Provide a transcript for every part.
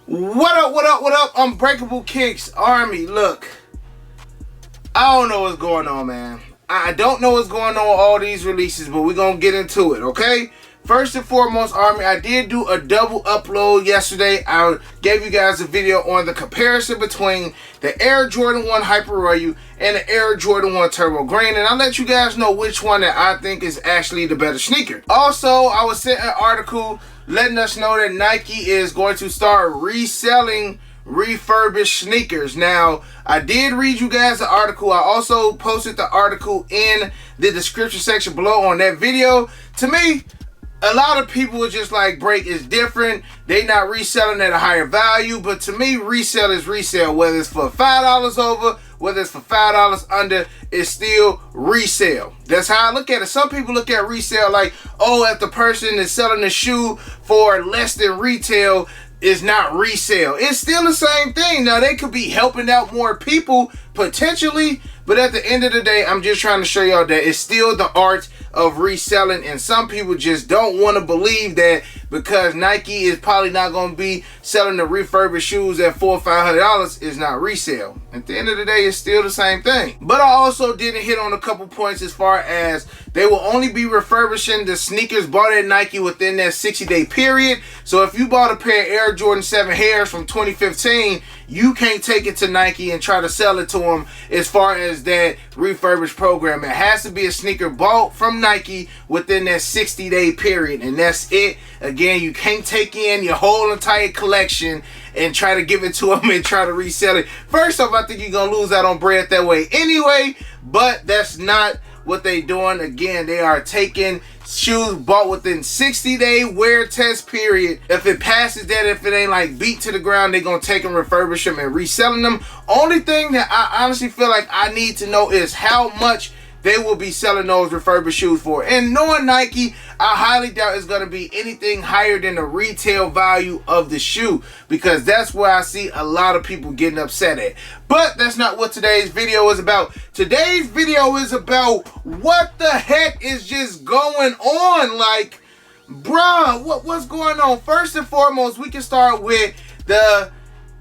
What up, what up, what up, Unbreakable Kicks Army. Look, I don't know what's going on, man. I don't know what's going on with all these releases, but we're going to get into it, okay? First and foremost, Army, I did do a double upload yesterday. I gave you guys a video on the comparison between the Air Jordan 1 Hyper Royal and the Air Jordan 1 Turbo Green, and I'll let you guys know which one that I think is actually the better sneaker. Also, I was sent an article letting us know that Nike is going to start reselling refurbished sneakers. Now, I did read you guys the article. I also posted the article in the description section below on that video. To me, a lot of people are just like, break is different. They not reselling at a higher value. But to me, resale is resale. Whether it's for $5 over, whether it's for $5 under, it's still resale. That's how I look at it. Some people look at resale like, oh, if the person is selling the shoe for less than retail, is not resale. It's still the same thing. Now, they could be helping out more people potentially, but at the end of the day, I'm just trying to show y'all that it's still the art of reselling, and some people just don't want to believe that because Nike is probably not going to be selling the refurbished shoes at $400 or $500 is not resale. At the end of the day, it's still the same thing. But I also didn't hit on a couple points as far as they will only be refurbishing the sneakers bought at Nike within that 60-day period. So if you bought a pair of Air Jordan 7 Hairs from 2015, you can't take it to Nike and try to sell it to them as far as that refurbished program. It has to be a sneaker bought from Nike within that 60-day period, and that's it. Again, you can't take in your whole entire collection and try to give it to them and try to resell it. First off, I think you're going to lose out on bread that way anyway, but that's not what they doing. Again, they are taking shoes bought within 60-day wear test period. If it passes that, if it ain't like beat to the ground, they're going to take them, refurbish them, and reselling them. Only thing that I honestly feel like I need to know is how much they will be selling those refurbished shoes for. And knowing Nike, I highly doubt it's going to be anything higher than the retail value of the shoe, because that's where I see a lot of people getting upset at. But that's not what today's video is about. Today's video is about what the heck is just going on. Like, bruh, what's going on? First and foremost, we can start with the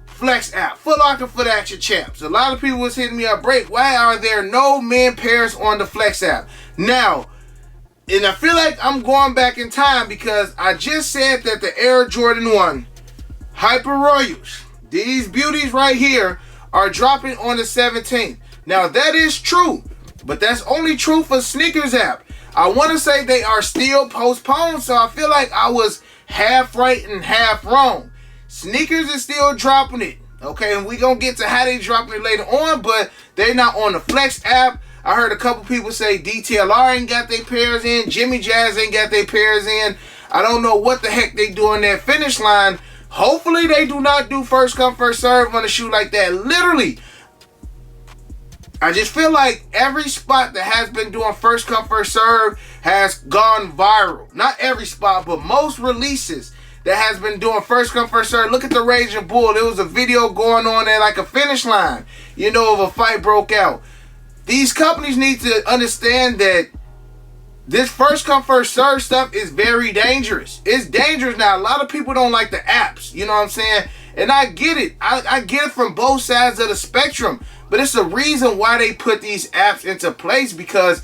Flex app, Foot Locker Foot Action Champs. A lot of people was hitting me up, break, why are there no men pairs on the Flex app? Now, and I feel like I'm going back in time because I just said that the Air Jordan 1 Hyper Royals, these beauties right here, are dropping on the 17th. Now, that is true, but that's only true for Sneakers app. I want to say they are still postponed, so I feel like I was half right and half wrong. Sneakers is still dropping it, okay? And we gonna get to how they dropping it later on, but they're not on the Flex app. I heard a couple people say DTLR ain't got their pairs in, Jimmy Jazz ain't got their pairs in. I don't know what the heck they do on that Finish Line. Hopefully they do not do first come, first serve on a shoe like that. Literally, I just feel like every spot that has been doing first come, first serve has gone viral. Not every spot, but most releases that has been doing first come, first serve. Look at the Raging Bull. There was a video going on there like a Finish Line, you know, of a fight broke out. These companies need to understand that this first come, first serve stuff is very dangerous. It's dangerous now. A lot of people don't like the apps, you know what I'm saying? And I get it. I get it from both sides of the spectrum. But it's the reason why they put these apps into place, because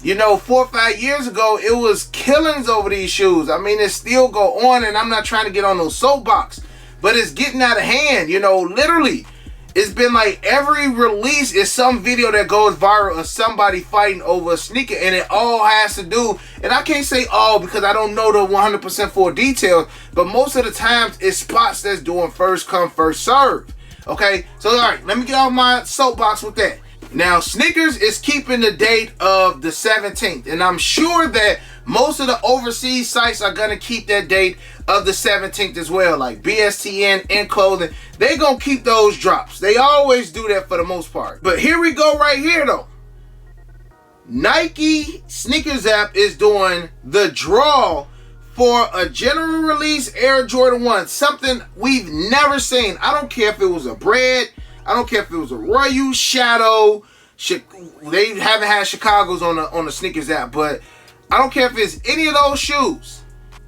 you know, 4 or 5 years ago, it was killings over these shoes. I mean, it still go on, and I'm not trying to get on no soapbox, but it's getting out of hand, you know, literally. It's been like every release is some video that goes viral of somebody fighting over a sneaker, and it all has to do, and I can't say all because I don't know the 100% full details, but most of the times it's spots that's doing first come, first serve. Okay, so all right, let me get off my soapbox with that. Now, Sneakers is keeping the date of the 17th, and I'm sure that most of the overseas sites are going to keep that date of the 17th as well, like BSTN and Clothing. They're going to keep those drops. They always do that for the most part. But here we go right here, though. Nike Sneakers app is doing the draw for a general release Air Jordan 1, something we've never seen. I don't care if it was a bread, I don't care if it was a Royal Shadow. They haven't had Chicago's on the Sneakers app, but I don't care if it's any of those shoes.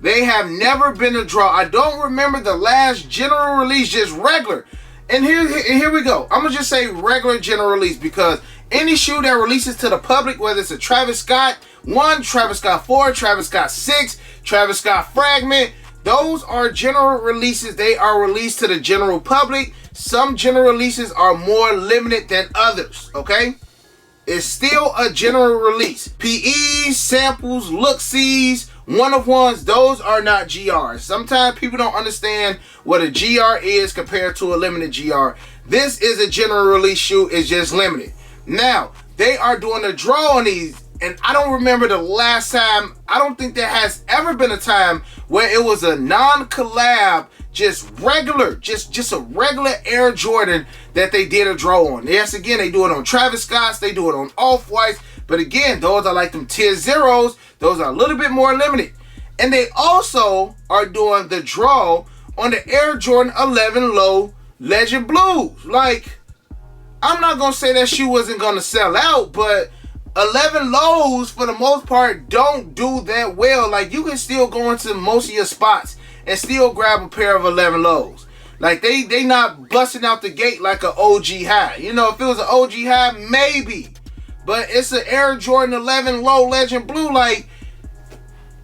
They have never been a draw. I don't remember the last general release, just regular. And here we go. I'm gonna just say regular general release, because any shoe that releases to the public, whether it's a Travis Scott 1, Travis Scott 4, Travis Scott 6, Travis Scott Fragment, those are general releases. They are released to the general public. Some general releases are more limited than others, okay? It's still a general release. PEs, samples, look-sees, one-of-ones, those are not GRs. Sometimes people don't understand what a GR is compared to a limited GR. This is a general release shoe. It's just limited. Now, they are doing a draw on these, and I don't remember the last time. I don't think there has ever been a time where it was a non-collab, just regular, just a regular Air Jordan that they did a draw on. Yes, again, they do it on Travis Scott's, they do it on Off-Whites, but again, those are like them tier zeros. Those are a little bit more limited. And they also are doing the draw on the Air Jordan 11 Low Legend Blues. Like, I'm not going to say that shoe wasn't going to sell out, but 11 Lows, for the most part, don't do that well. Like, you can still go into most of your spots and still grab a pair of 11 Lows. Like, they not busting out the gate like an OG high. You know, if it was an OG high, maybe. But it's an Air Jordan 11 Low Legend Blue. Like,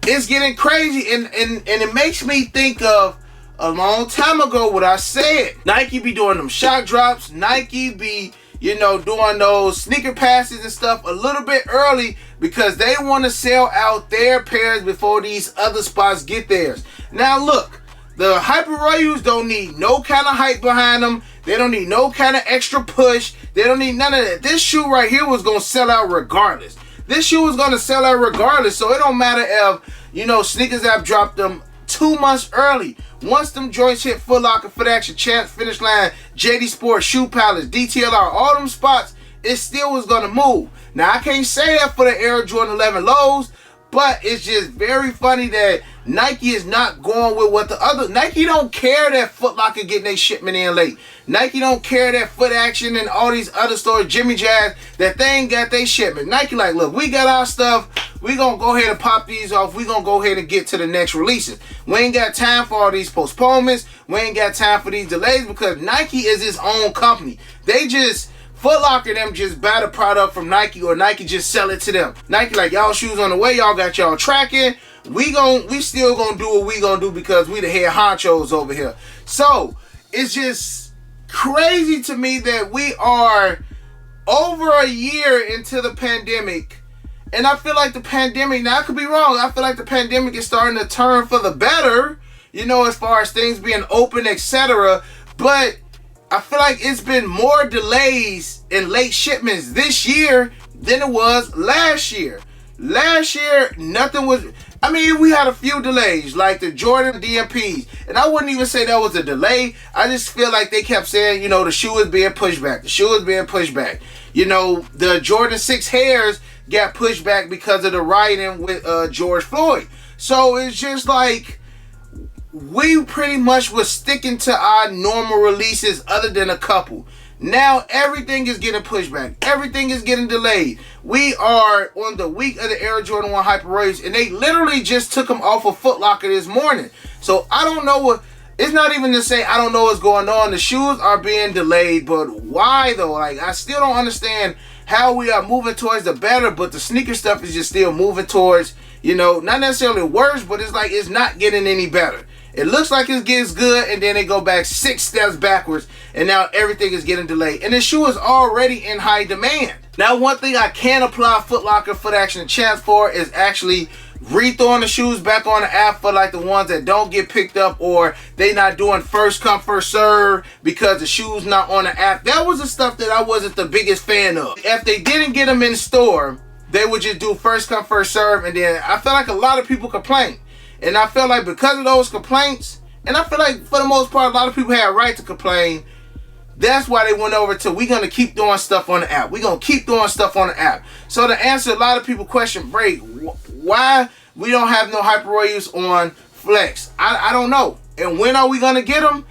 it's getting crazy. And it makes me think of a long time ago what I said. Nike be doing them shock drops. Nike be, you know, doing those sneaker passes and stuff a little bit early, because they want to sell out their pairs before these other spots get theirs. Now look, the Hyper Royals don't need no kind of hype behind them. They don't need no kind of extra push. They don't need none of that. This shoe right here was going to sell out regardless. This shoe was going to sell out regardless. So it don't matter if, you know, Sneakers App dropped them 2 months early. Once them joints hit Foot Locker, Foot Action, Champs, Finish Line, JD Sports, Shoe Palace, DTLR, all them spots, it still was going to move. Now, I can't say that for the Air Jordan 11 Lows, but it's just very funny that Nike is not going with what the other... Nike don't care that Foot Locker getting their shipment in late. Nike don't care that Foot Action and all these other stores, Jimmy Jazz, that they ain't got their shipment. Nike like, look, we got our stuff. We gonna go ahead and pop these off. We gonna go ahead and get to the next releases. We ain't got time for all these postponements. We ain't got time for these delays, because Nike is its own company. They just... Foot Locker them just buy the product from Nike, or Nike just sell it to them. Nike like, y'all shoes on the way, y'all got y'all tracking. We still gonna do what we gonna do, because we the head honchos over here. So it's just crazy to me that we are over a year into the pandemic, and I feel like the pandemic, now I could be wrong, I feel like the pandemic is starting to turn for the better, you know, as far as things being open, etc. But I feel like it's been more delays in late shipments this year than it was last year. Last year, nothing was... I mean, we had a few delays, like the Jordan DMPs. And I wouldn't even say that was a delay. I just feel like they kept saying, you know, the shoe is being pushed back. The shoe is being pushed back. You know, the Jordan 6 hairs got pushed back because of the rioting with George Floyd. So it's just like... we pretty much was sticking to our normal releases other than a couple. Now everything is getting pushed back. Everything is getting delayed. We are on the week of the Air Jordan 1 Hyper Race, and they literally just took them off of Foot Locker this morning. So I don't know what... it's not even to say I don't know what's going on. The shoes are being delayed, but why though? Like, I still don't understand how we are moving towards the better, but the sneaker stuff is just still moving towards, you know, not necessarily worse, but it's like it's not getting any better. It looks like it gets good, and then they go back 6 steps backwards, and now everything is getting delayed. And the shoe is already in high demand. Now, one thing I can apply Foot Locker, Foot Action, and Champs for is actually rethrowing the shoes back on the app for like the ones that don't get picked up, or they not doing first come, first serve because the shoe's not on the app. That was the stuff that I wasn't the biggest fan of. If they didn't get them in store, they would just do first come, first serve, and then I feel like a lot of people complain. And I feel like because of those complaints, and I feel like for the most part, a lot of people had a right to complain. That's why they went over to, we're going to keep doing stuff on the app. We're going to keep doing stuff on the app. So to answer a lot of people question, Bray, why we don't have no Hyper Royals on Flex? I don't know. And when are we going to get them?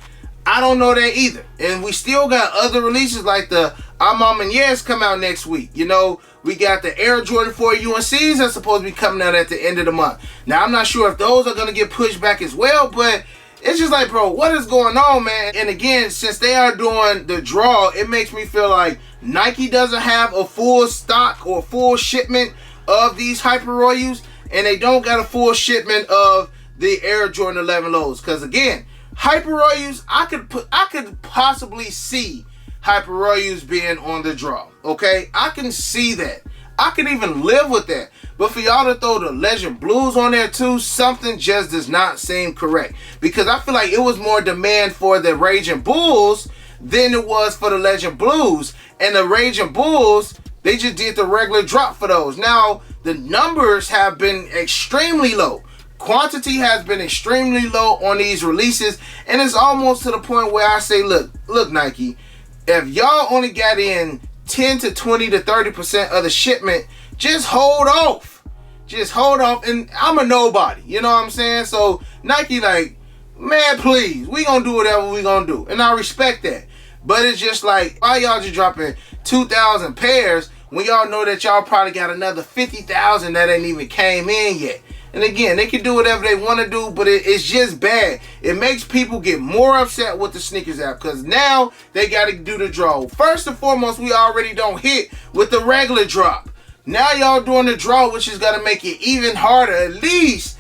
I don't know that either. And we still got other releases like the And yeah, it's come out next week. You know, we got the Air Jordan 4 UNCs that's supposed to be coming out at the end of the month. Now, I'm not sure if those are going to get pushed back as well, but it's just like, bro, what is going on, man? And again, since they are doing the draw, it makes me feel like Nike doesn't have a full stock or full shipment of these Hyper Royals, and they don't got a full shipment of the Air Jordan 11 lows. Because again, Hyper Royals, I could possibly see Hyper Royals being on the draw. Okay, I can see that. I can even live with that. But for y'all to throw the Legend Blues on there too, something just does not seem correct. Because I feel like it was more demand for the Raging Bulls than it was for the Legend Blues. And the Raging Bulls, they just did the regular drop for those. Now, the numbers have been extremely low. Quantity has been extremely low on these releases. And it's almost to the point where I say, look Nike, if y'all only got in 10 to 20 to 30% of the shipment, just hold off. Just hold off. And I'm a nobody. You know what I'm saying? So Nike like, man, please, we gonna do whatever we gonna do. And I respect that. But it's just like, why y'all just dropping 2,000 pairs when y'all know that y'all probably got another 50,000 that ain't even came in yet? And again, they can do whatever they want to do, but it's just bad. It makes people get more upset with the sneakers app because now they got to do the draw. First and foremost, we already don't hit with the regular drop. Now y'all doing the draw, which is going to make it even harder. At least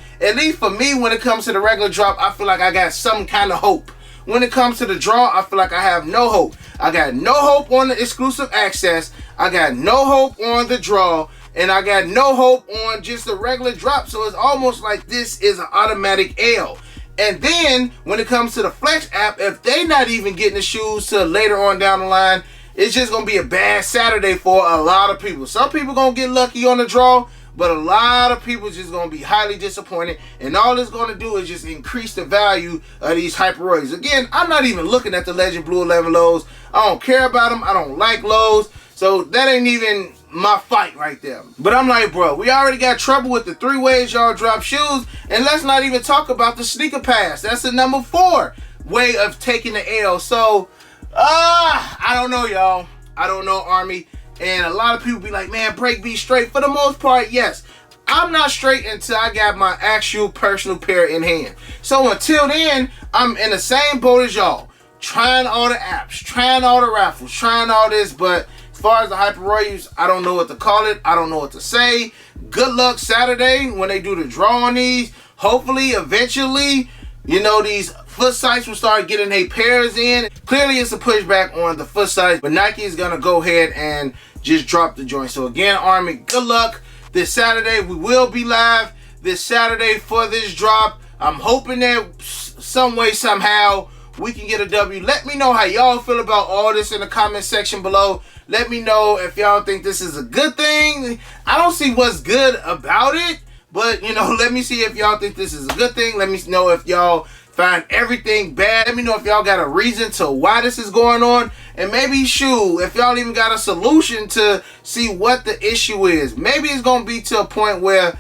for me, when it comes to the regular drop, I feel like I got some kind of hope. When it comes to the draw, I feel like I have no hope. I got no hope on the exclusive access. I got no hope on the draw. And I got no hope on just the regular drop. So it's almost like this is an automatic L. And then when it comes to the Flex app, if they not even getting the shoes till later on down the line, it's just going to be a bad Saturday for a lot of people. Some people going to get lucky on the draw, but a lot of people just going to be highly disappointed. And all it's going to do is just increase the value of these Hyper Royals. Again, I'm not even looking at the Legend Blue 11 lows. I don't care about them. I don't like lows. So that ain't even my fight right there. But I'm like, bro, we already got trouble with the 3 ways y'all drop shoes. And let's not even talk about the sneaker pass. That's the number 4 way of taking the L. So, I don't know, y'all. I don't know, Army. And a lot of people be like, man, break be straight. For the most part, yes. I'm not straight until I got my actual personal pair in hand. So until then, I'm in the same boat as y'all. Trying all the apps, trying all the raffles, trying all this, but as far as the Hyper Royals, I don't know what to call it. I don't know what to say. Good luck Saturday when they do the draw on these. Hopefully, eventually, you know, these foot sites will start getting their pairs in. Clearly, it's a pushback on the foot sites, but Nike is going to go ahead and just drop the joint. So again, Army, good luck this Saturday. We will be live this Saturday for this drop. I'm hoping that some way, somehow, we can get a W. Let me know how y'all feel about all this in the comment section below. Let me know if y'all think this is a good thing. I don't see what's good about it, but, you know, let me see if y'all think this is a good thing. Let me know if y'all find everything bad. Let me know if y'all got a reason to why this is going on. And maybe, shoot, if y'all even got a solution to see what the issue is. Maybe it's going to be to a point where,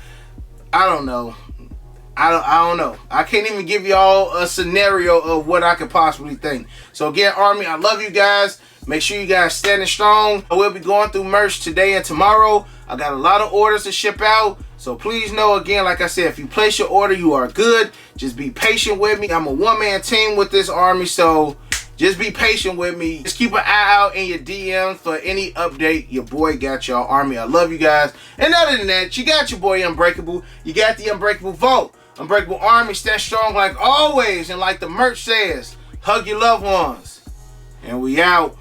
I don't know. I don't know. I can't even give y'all a scenario of what I could possibly think. So again, Army, I love you guys. Make sure you guys standing strong. I will be going through merch today and tomorrow. I got a lot of orders to ship out. So please know, again, like I said, if you place your order, you are good. Just be patient with me. I'm a one-man team with this, Army. So just be patient with me. Just keep an eye out in your DMs for any update. Your boy got y'all, Army. I love you guys. And other than that, you got your boy Unbreakable. You got the Unbreakable Vote. Unbreakable Army, stand strong like always. And like the merch says, hug your loved ones. And we out.